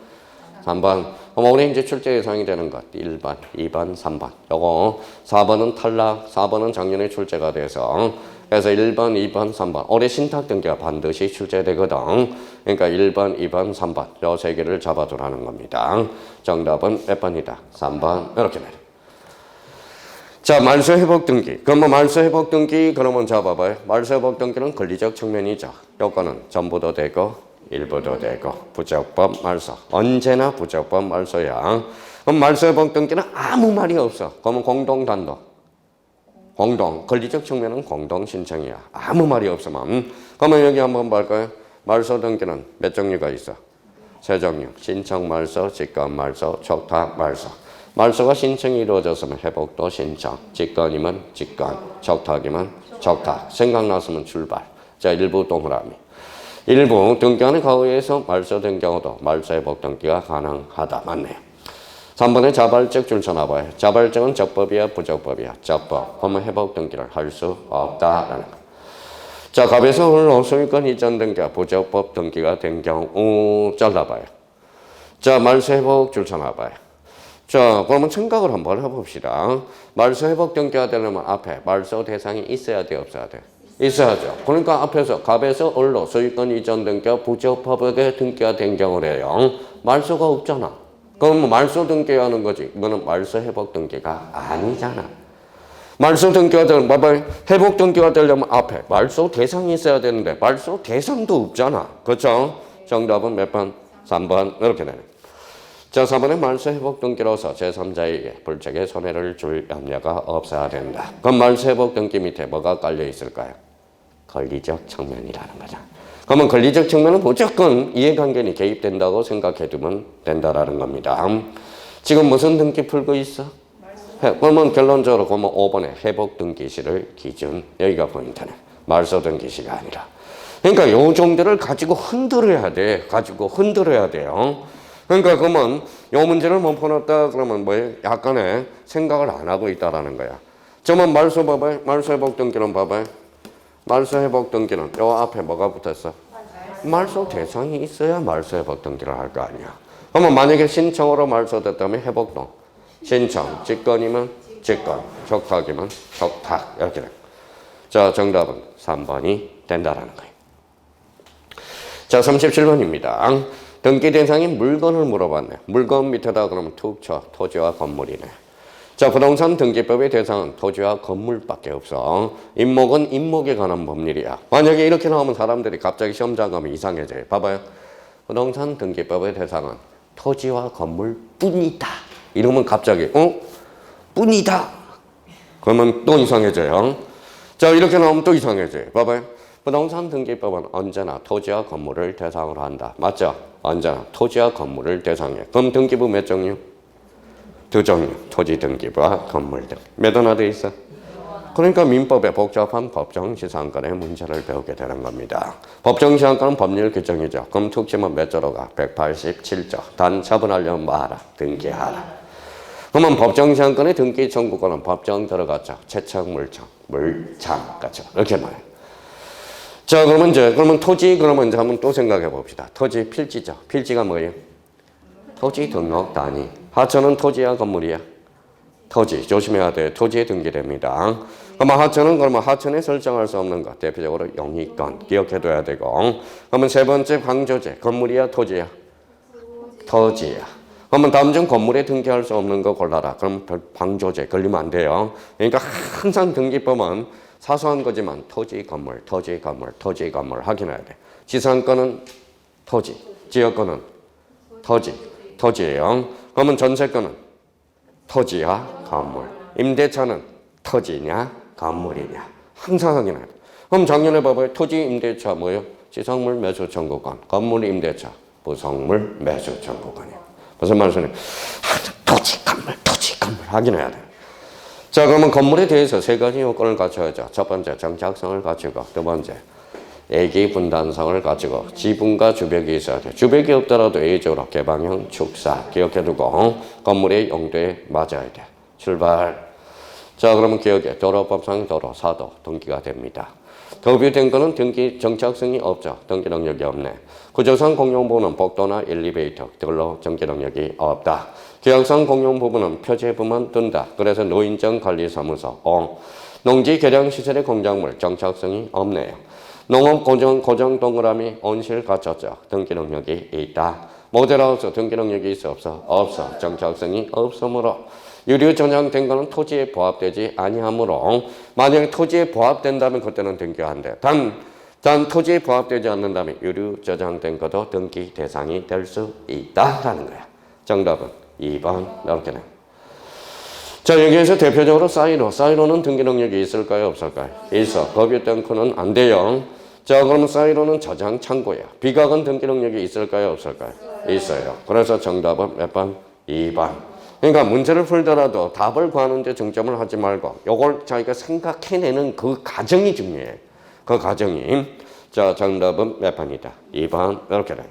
3번. 그럼 올해 이제 출제 예상이 되는 것 1번, 2번, 3번. 요거 4번은 탈락, 4번은 작년에 출제가 돼서 그래서 1번, 2번, 3번. 올해 신탁 등기가 반드시 출제되거든. 그러니까 1번, 2번, 3번. 요 세 개를 잡아두라는 겁니다. 정답은 몇 번이다? 3번. 이렇게 돼요. 자, 말소회복 등기. 그러면 말소회복 등기 그러면 잡아봐요. 말소회복 등기는 권리적 측면이죠. 요거는 전부도 되고 일부도 되고 부적법 말소. 언제나 부적법 말소야. 그럼 말소회복 등기는 아무 말이 없어. 그러면 공동 단독. 권리적 측면은 공동 신청이야. 아무 말이 없으면. 그러면 여기 한번 볼까요? 말소 등기는 몇 종류가 있어? 세 종류. 신청 말소, 직권 말소, 촉탁 말소. 말소가 신청이 이루어졌으면 회복도 신청. 직권이면 직권. 촉탁이면 촉탁. 생각났으면 출발. 자, 일부 동그라미. 일부 등기한에 가의해서 말소된 경우도 말소회복 등기가 가능하다. 맞네요. 3번에 자발적 줄 서나봐요. 자발적은 적법이야 부적법이야? 적법. 그러면 회복 등기를 할 수 없다라는 거. 자, 갑에서 홀로 소유권 이전 등기가 부적법 등기가 된 경우 잘라봐요. 자, 말소회복 줄 서나봐요. 자, 그러면 생각을 한번 해봅시다. 말소회복 등기가 되려면 앞에 말소 대상이 있어야 돼 없어야 돼? 있어야죠. 그러니까 앞에서 갑에서 을로 소유권 이전 등기가 부적법하게 등기가 된 경우래요. 말소가 없잖아. 그럼 말소 등기하는 거지. 이거는 말소 회복 등기가 아니잖아. 말소 등기가 되려면 봐봐요. 회복 등기가 되려면 앞에 말소 대상이 있어야 되는데 말소 대상도 없잖아. 그렇죠? 정답은 몇 번? 3번. 이렇게 되네. 자, 4번에 말소 회복 등기로서 제3자에게 불적의 손해를 줄 염려가 없어야 된다. 그럼 말소 회복 등기 밑에 뭐가 깔려 있을까요? 권리적 측면이라는 거죠. 그러면 권리적 측면은 무조건 이해관계니 개입된다고 생각해두면 된다라는 겁니다. 지금 무슨 등기 풀고 있어? 그러면 결론적으로 그러면 5번에 회복 등기시를 기준. 여기가 포인트네. 말소 등기시가 아니라. 그러니까 요 정도를 가지고 흔들어야 돼. 흔들어야 돼요. 그러니까 그러면 요 문제를 못 풀었다 그러면 뭐예요? 약간의 생각을 안 하고 있다라는 거야. 저만 말소 봐봐요. 말소 회복 등기는 봐봐요. 말소 회복 등기는 요 앞에 뭐가 붙었어? 말소 대상이 있어야 말소 회복 등기를 할 거 아니야. 그러면 만약에 신청으로 말소됐다면 회복도 신청, 직권이면 직권, 촉탁이면 촉탁 이렇게 돼. 자, 정답은 3번이 된다라는 거예요. 자, 37번입니다. 등기 대상인 물건을 물어봤네. 물건 밑에다 그러면 툭 쳐. 토지와 건물이네. 자, 부동산 등기법의 대상은 토지와 건물밖에 없어. 임목은 임목에 관한 법률이야. 만약에 이렇게 나오면 사람들이 갑자기 시험장 가면 이상해져요. 봐봐요. 부동산 등기법의 대상은 토지와 건물뿐이다. 이러면 갑자기 뿐이다. 그러면 또 이상해져요. 자, 이렇게 나오면 또 이상해져요. 봐봐요. 부동산 등기법은 언제나 토지와 건물을 대상으로 한다. 맞죠? 언제나 토지와 건물을 대상해. 그럼 등기부 몇 종류? 두 종류. 토지 등기부와 건물 등. 몇 원화 돼 있어? 그러니까 민법의 복잡한 법정시상권의 문제를 배우게 되는 겁니다. 법정시상권은 법률 규정이죠. 그럼 특징은 몇 조로 가? 187조. 단 처분하려면 뭐 하라? 등기하라. 그러면 법정시상권의 등기 청구권은 법정 들어갔죠. 채척물청, 물창, 그렇죠. 이렇게 나와요. 자, 그러면 토지, 그러면 이제 한번 또 생각해 봅시다. 토지 필지죠. 필지가 뭐예요? 토지 등록 단위. 하천은 토지야, 건물이야? 토지. 조심해야 돼. 토지에 등기됩니다. 그러면 하천은 그러면 하천에 설정할 수 없는 것. 대표적으로 영위권. 기억해둬야 되고. 그러면 세 번째 방조제. 건물이야, 토지야? 토지야. 그러면 다음 중 건물에 등기할 수 없는 거 골라라. 그럼 방조제 걸리면 안 돼요. 그러니까 항상 등기법은 사소한 거지만 토지, 건물, 토지, 건물, 토지, 건물 확인해야 돼. 지상권은 토지, 지역권은 토지, 토지예요. 그러면 전세권은 토지와 건물, 임대차는 토지냐, 건물이냐. 항상 확인해야 돼. 그럼 작년에 봐봐요. 토지, 임대차 뭐예요? 지상물 매수 청구권, 건물, 임대차, 부속물 매수 청구권이에요. 무슨 말씀이에요? 토지, 건물, 토지, 건물 확인해야 돼. 자, 그러면 건물에 대해서 세 가지 요건을 갖춰야죠. 첫 번째, 정착성을 갖추고, 두 번째, 애기 분단성을 가지고 지붕과 주벽이 있어야 돼. 주벽이 없더라도 A조로 개방형 축사 기억해두고 건물의 용도에 맞아야 돼. 출발. 자, 그러면 기억해. 도로법상 도로, 사도 등기가 됩니다. 도뷰된 거는 등기 정착성이 없죠. 등기 능력이 없네. 구조상 공용 부분은 복도나 엘리베이터 그걸로 등기 능력이 없다. 계약상 공용 부분은 표제부만 뜬다. 그래서 노인정 관리사무소, 농지 개량 시설의 공작물 정착성이 없네요. 농업 고정 동그라미 온실 갖췄죠. 등기 능력이 있다. 모델하우스 등기 능력이 있어 없어? 없어. 정착성이 없으므로 유류 저장된 거는 토지에 부합되지 아니하므로 만약 토지에 부합된다면 그때는 등기한대. 단 토지에 부합되지 않는다면 유류 저장된 것도 등기 대상이 될 수 있다라는 거야. 정답은 2번 이렇게 돼. 자, 여기에서 대표적으로 사이로는 등기 능력이 있을까요? 없을까요? 있어. 법유 탱크는 안 돼요. 자, 그러면 사이로는 저장 창고야. 비각은 등기 능력이 있을까요? 없을까요? 있어요. 그래서 정답은 몇 번? 2번. 그러니까 문제를 풀더라도 답을 구하는데 중점을 하지 말고 요걸 자기가 생각해내는 그 과정이 중요해. 그 과정이. 자, 정답은 몇 번이다? 2번 이렇게 돼.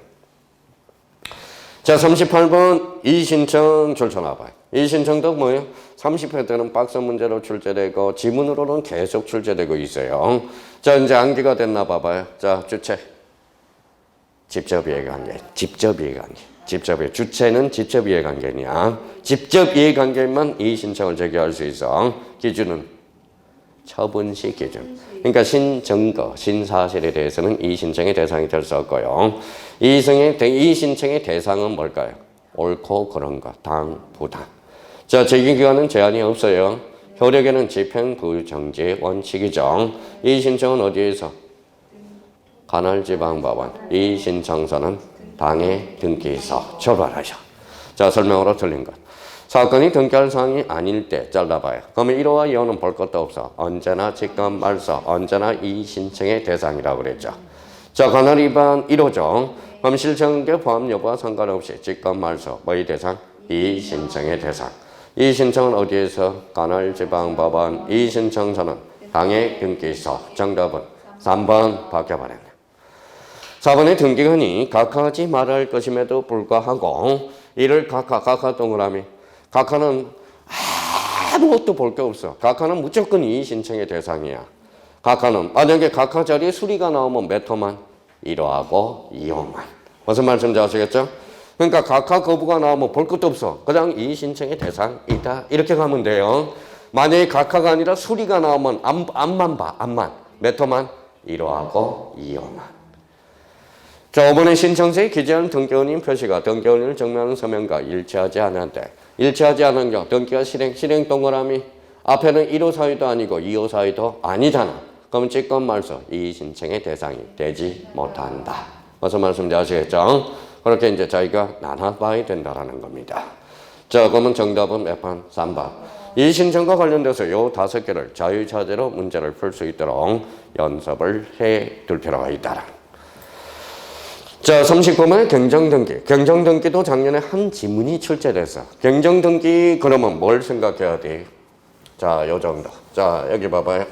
자, 38번 이의신청 줄쳐놔봐요. 이의신청도 뭐예요? 30회 때는 박스 문제로 출제되고 지문으로는 계속 출제되고 있어요. 자, 이제 암기가 됐나 봐봐요. 자, 주체. 직접이해관계. 직접이해관계. 주체는 직접이해관계냐. 직접이해관계만 이의신청을 제기할 수 있어. 기준은 처분시 기준. 그러니까 신증거, 신사실에 대해서는 이의신청의 대상이 될 수 없고요. 이의신청의 대상은 뭘까요? 옳고 그른 것, 당, 부당. 자, 제기기간은 제한이 없어요. 효력에는 집행부정지의 원칙이죠. 이의신청은 어디에서? 관할지방법원. 이의신청서는 당의 등기소 처벌하죠. 자, 설명으로 틀린 것. 사건이 등기할 사항이 아닐 때 잘라봐요. 그러면 1호와 2호는 볼 것도 없어. 언제나 직권 말소, 언제나 이의신청의 대상이라고 그랬죠. 자, 관할 위반 1호죠. 그럼 실천계 포함 여부와 상관없이 직권 말소, 뭐의 대상? 이의신청의 대상. 이의신청은 어디에서? 관할지방법원. 이의신청서는 당의 등기소. 정답은 3번 바뀌어버렸네. 4번의 등기관이 각하하지 말할 것임에도 불구하고 이를 각하 동그라미. 각하는 아무것도 볼 게 없어. 각하는 무조건 이의신청의 대상이야. 각하는 만약에 각하 자리에 수리가 나오면 몇 호만? 1호하고 2호만. 무슨 말씀인지 아시겠죠? 그러니까 각하 거부가 나오면 볼 것도 없어. 그냥 이의신청의 대상이다. 이렇게 가면 돼요. 만약에 각하가 아니라 수리가 나오면 앞만 봐. 앞만. 몇 호만? 1호하고 2호만. 자, 5번의 신청서에 기재한 등기원인 표시가 등기원인을 증명하는 서명과 일치하지 않을 때 일치하지 않은 경우 등기가 실행 동그라미 앞에는 1호 사유도 아니고 2호 사유도 아니잖아. 그럼 직권 말소 이의 신청의 대상이 되지 못한다. 무슨 말씀인지 아시겠죠? 그렇게 이제 저희가 나눠봐야 된다라는 겁니다. 자, 그러면 정답은 몇 번? 3번. 이의 신청과 관련돼서 요 5개를 자유자재로 문제를 풀 수 있도록 연습을 해 둘 필요가 있다. 자, 39번에 경정등기. 경정등기도 작년에 한 지문이 출제됐어. 경정등기 그러면 뭘 생각해야 돼? 자, 요 정도. 자, 여기 봐봐요.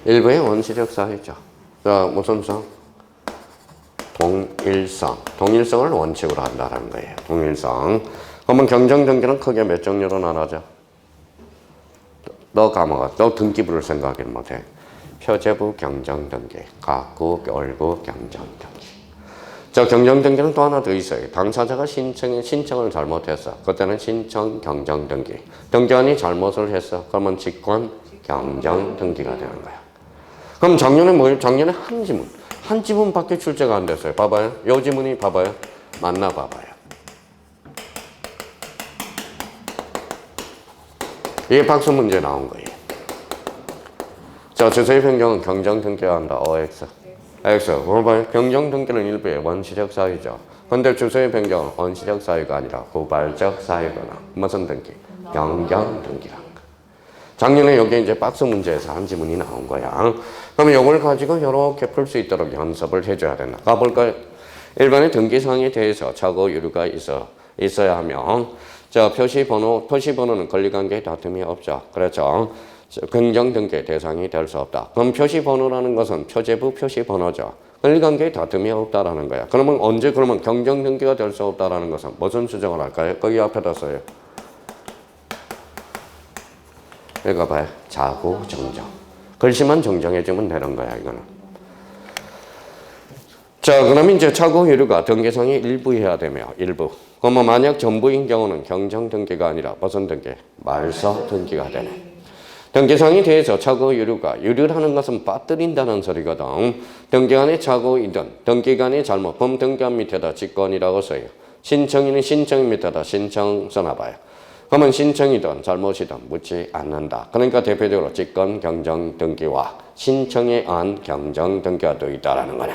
일부의 원시적 사유죠. 자, 무슨 성? 동일성. 동일성을 원칙으로 한다는 거예요. 동일성. 그러면 경정등기는 크게 몇 종류로 나눠져? 너 까먹어. 너 등기부를 생각을 못해. 표제부 경정등기, 가구, 월구 경정등기. 자, 경정등기는 또 하나 더 있어요. 당사자가 신청을 잘못했어. 그때는 신청 경정등기. 등기관이 잘못을 했어. 그러면 직권 경정등기가 되는 거야. 그럼 작년에 뭐예요? 작년에 한 지문밖에 출제가 안 됐어요. 봐봐요. 요 지문이 봐봐요. 맞나 봐봐요. 이게 박스 문제 나온 거예요. 자, 주소의 변경은 경정등기가 한다. OX. X. 그걸 봐요. 경정등기는 일부의 원시적 사유죠. 근데 주소의 변경은 원시적 사유가 아니라 후발적 사유거나 무슨 등기? 경정등기란 거. 작년에 여기 이제 박스 문제에서 한 지문이 나온 거야. 그러면 이걸 가지고 이렇게 풀 수 있도록 연습을 해줘야 된다. 가볼까요? 일반의 등기사항에 대해서 착오 유류가 있어야 하면, 자, 표시번호는 권리관계 다툼이 없죠. 그렇죠. 경정등기 대상이 될 수 없다. 그럼 표시번호라는 것은 표제부 표시번호죠. 권리관계 다툼이 없다라는 거야. 그러면 언제 경정등기가 될 수 없다라는 것은 무슨 수정을 할까요? 거기 앞에다 써요. 읽어봐요. 자구 정정. 글씨만 정정해주면 되는 거야, 이거는. 자, 그러면 이제 착오 유류가 등기상이 일부해야 되며, 일부. 그러면 만약 전부인 경우는 경정 등기가 아니라 무슨 등기? 말소 등기가 되네. 등기상에 대해서 착오 유류라는 것은 빠뜨린다는 소리거든. 등기관의 착오이든 등기관의 잘못, 그럼 등기관 밑에다 직권이라고 써요. 신청인은 신청 밑에다 신청 써놔봐요. 그러면 신청이든 잘못이든 묻지 않는다. 그러니까 대표적으로 직권 경정 등기와 신청에 의한 경정 등기가 또 있다라는 거네.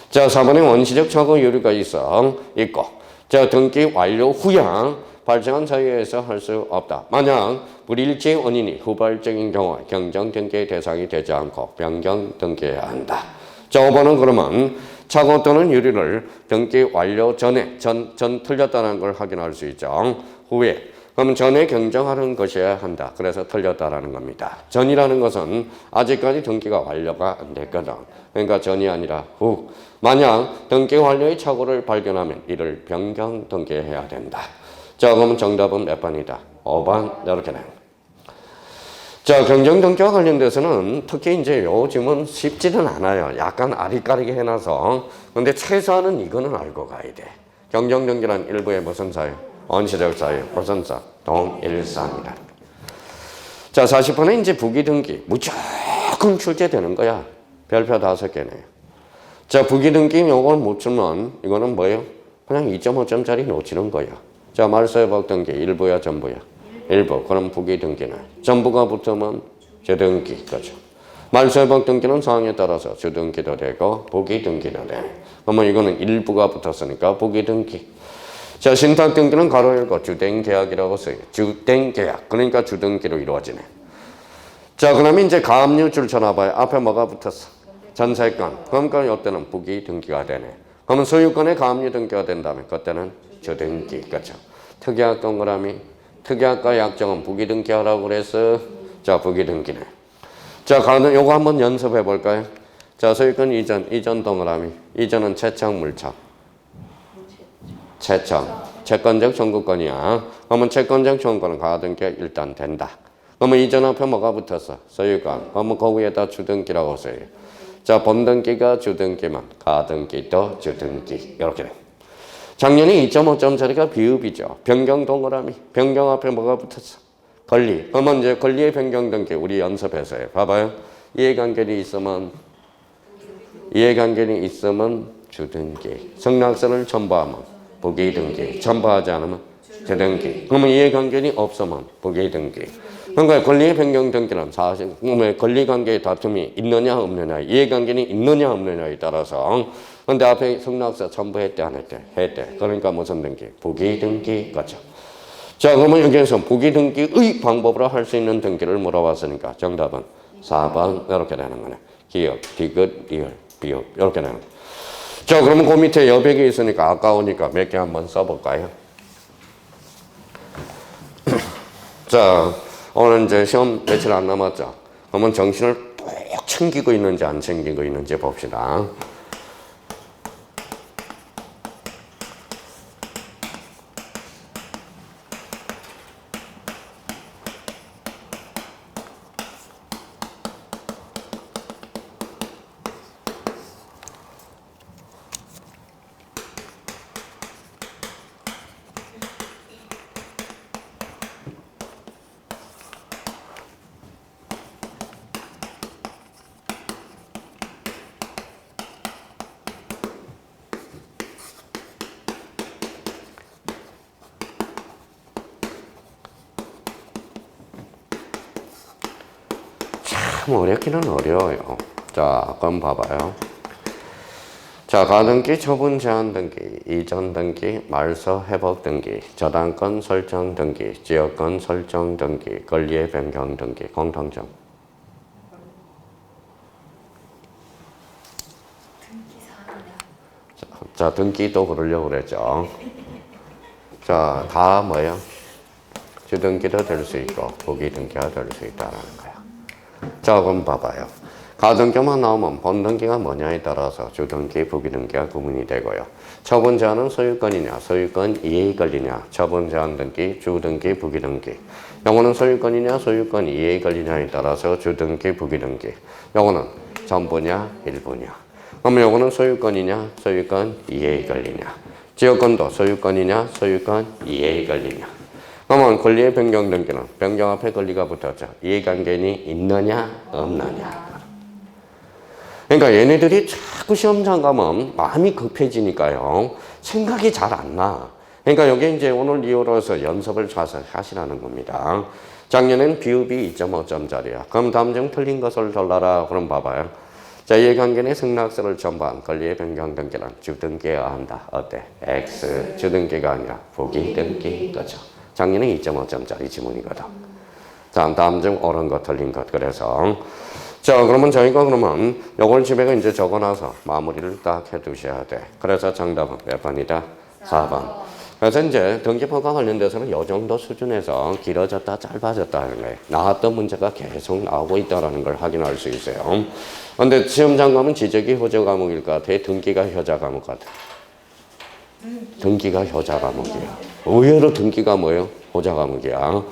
자, 4번에 원시적 착오 유류가 있고, 자, 등기 완료 후에 발생한 사유에서 할 수 없다. 만약 불일치 원인이 후발적인 경우 경정 등기의 대상이 되지 않고 변경 등기해야 한다. 자, 5번은 그러면 착오 또는 유류를 등기 완료 전에 전 틀렸다는 걸 확인할 수 있죠. 후에. 그럼 전에 경정하는 것이어야 한다. 그래서 틀렸다라는 겁니다. 전이라는 것은 아직까지 등기가 완료가 안 됐거든. 그러니까 전이 아니라 후. 만약 등기 완료의 착오를 발견하면 이를 변경 등기해야 된다. 자, 그러면 정답은 몇 번이다? 5번. 이렇게 됩니다. 자, 경정 등기와 관련돼서는 특히 이제 요 질문 쉽지는 않아요. 약간 아리까리게 해놔서. 근데 최소한은 이거는 알고 가야 돼. 경정 등기란 일부의 무슨 사유? 원시적 사유, 무슨 사? 동일성이다. 자, 40번에 이제 부기등기. 무조건 출제되는 거야. 별표 5개네요. 자, 부기등기 요걸 못 주면 이거는 뭐예요? 그냥 2.5점짜리 놓치는 거야. 자, 말소회복 등기 일부야, 전부야? 일부. 그럼 부기등기는 전부가 붙으면 주등기. 그렇죠. 말소회복 등기는 사항에 따라서 주등기도 되고 부기등기도 돼. 그러면 이거는 일부가 붙었으니까 부기등기. 자, 신탁등기는 가로 열고 주된계약이라고 써요. 주된계약. 그러니까 주등기로 이루어지네. 자, 그러면 이제 가압류 쳐놔봐요. 앞에 뭐가 붙었어? 전세권. 그러니까 이때는 부기등기가 되네. 그러면 소유권에 가압류 등기가 된다면 그때는 주등기. 그렇죠. 특약과 동그라미. 특약과 약정은 부기등기하라고 그랬어. 자, 부기등기네. 자, 요거 한번 연습해 볼까요? 자, 소유권 이전 동그라미. 이전은 채청 물착. 채권적 청구권이야. 그러면 채권적 청구권은 가등기가 일단 된다. 그러면 이전 앞에 뭐가 붙었어? 소유권. 그러면 그 위에다 주등기라고 써요. 자, 본등기가 주등기면 가등기도 주등기. 이렇게 돼. 작년에 2.5점짜리가 비읍이죠. 변경 동그라미. 변경 앞에 뭐가 붙었어? 권리. 그러면 이제 권리의 변경 등기 우리 연습해서요. 봐봐요. 이해관계이 있으면 주등기. 승낙서를 첨부하면 부기등기. 첨부하지 않으면 주등기. 그러면 이해관계이 없으면 부기등기. 그러니까 권리의 변경 등기는 사실 권리관계의 다툼이 있느냐 없느냐, 이해관계는 있느냐 없느냐에 따라서. 근데 앞에 승낙서 첨부했대 안 했대? 했대. 그러니까 무슨 등기? 부기등기. 그렇죠. 자, 그러면 여기에서 부기등기의 방법으로 할 수 있는 등기를 물어봤으니까 정답은 4번 이렇게 되는 거네. 기역, 디귿, 리을, 비읍 이렇게 되는 거네. 자, 그러면 그 밑에 여백이 있으니까 아까우니까 몇 개 한번 써볼까요? 자, 오늘 이제 시험 며칠 안 남았죠? 그러면 정신을 꼭 챙기고 있는지 안 챙기고 있는지 봅시다. 참 어렵기는 어려워요. 자, 그럼 봐봐요. 자, 가등기, 처분 제한 등기, 이전 등기, 말소 회복 등기, 저당권 설정 등기, 지역권 설정 등기, 권리의 변경 등기, 공통점. 자, 등기도 그러려고 그랬죠. 자, 다 뭐예요? 주등기도 될 수 있고, 부기등기가 될 수 있다는 거야. 자, 그럼 봐봐요. 가등기만 나오면 본등기가 뭐냐에 따라서 주등기, 부기등기가 구분이 되고요. 처분 제한은 소유권이냐, 소유권 이해의 권리냐, 처분 제한 등기, 주등기, 부기등기. 요거는 소유권이냐, 소유권 이해의 권리냐에 따라서 주등기, 부기등기. 요거는 전부냐, 일부냐. 그러면 요거는 소유권이냐, 소유권 이해의 권리냐. 지역권도 소유권이냐, 소유권 이해의 권리냐. 그러면 권리의 변경 등기는 변경 앞에 권리가 붙었죠. 이해관계는 있느냐, 없느냐. 그러니까 얘네들이 자꾸 시험장 가면 마음이 급해지니까요. 생각이 잘 안 나. 그러니까 여기 이제 오늘 이후로서 연습을 자세히 하시라는 겁니다. 작년엔 비읍이 2.5점짜리야. 그럼 다음 중 틀린 것을 골라라. 그럼 봐봐요. 자, 이해관계는 승낙서를 첨부한 권리의 변경 등기는 주등기여야 한다. 어때? X. 주등기가 아니라 부기등기. 그렇죠. 작년에 2.5점짜리 지문이거든. 다음 중 옳은 것, 틀린 것. 그래서 자, 그러면 저희가 그러면 요걸 집에 이제 적어놔서 마무리를 딱 해두셔야 돼. 그래서 정답은 몇 번이다? 4번. 그래서 이제 등기부과 관련돼서는 요 정도 수준에서 길어졌다, 짧아졌다 하는 거예요. 나왔던 문제가 계속 나오고 있다는 걸 확인할 수 있어요. 근데 시험장 가면 지적이 효자 과목일 것 같아? 등기가 효자 과목 같아? 등기가 효자 과목이야. 의외로 등기가 뭐예요? 효자 과목이야.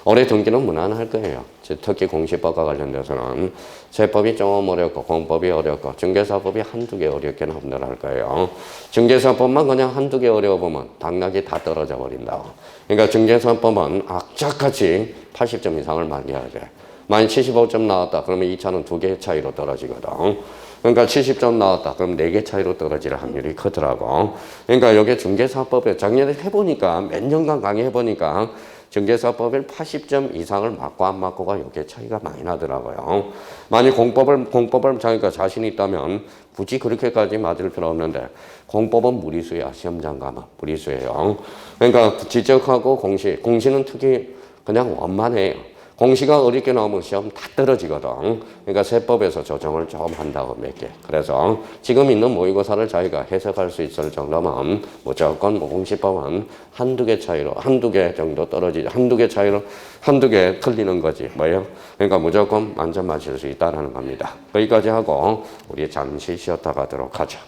올해 등기는 무난할 거예요. 특히 공시법과 관련돼서는 세법이 좀 어렵고 공법이 어렵고 중개사법이 한두 개 어렵게는 없느할 거예요. 중개사법만 그냥 한두 개 어려워보면 당락이 다 떨어져 버린다고. 그러니까 중개사법은 악착같이 80점 이상을 맞춰야 돼. 만약 75점 나왔다 그러면 2차는 2개 차이로 떨어지거든. 그러니까 70점 나왔다 그럼 4개 차이로 떨어질 확률이 크더라고. 그러니까 여기 중개사법에 작년에 해보니까 몇 년간 강의해보니까 중개사법을 80점 이상을 맞고 안 맞고가 여기에 차이가 많이 나더라고요. 만약 공법을 자기가 자신 있다면 굳이 그렇게까지 맞을 필요 없는데 공법은 무리수야. 시험장 가면 무리수예요. 그러니까 지적하고 공시는 특히 그냥 원만해요. 공시가 어렵게 나오면 시험 다 떨어지거든. 그러니까 세법에서 조정을 좀 한다고 몇 개. 그래서 지금 있는 모의고사를 자기가 해석할 수 있을 정도면 무조건 공시법은 한두 개 차이로, 한두 개 정도 떨어지죠. 한두 개 차이로, 한두 개 틀리는 거지. 뭐예요? 그러니까 무조건 만점 맞을 수 있다는 겁니다. 거기까지 하고 우리 잠시 쉬었다 가도록 하죠.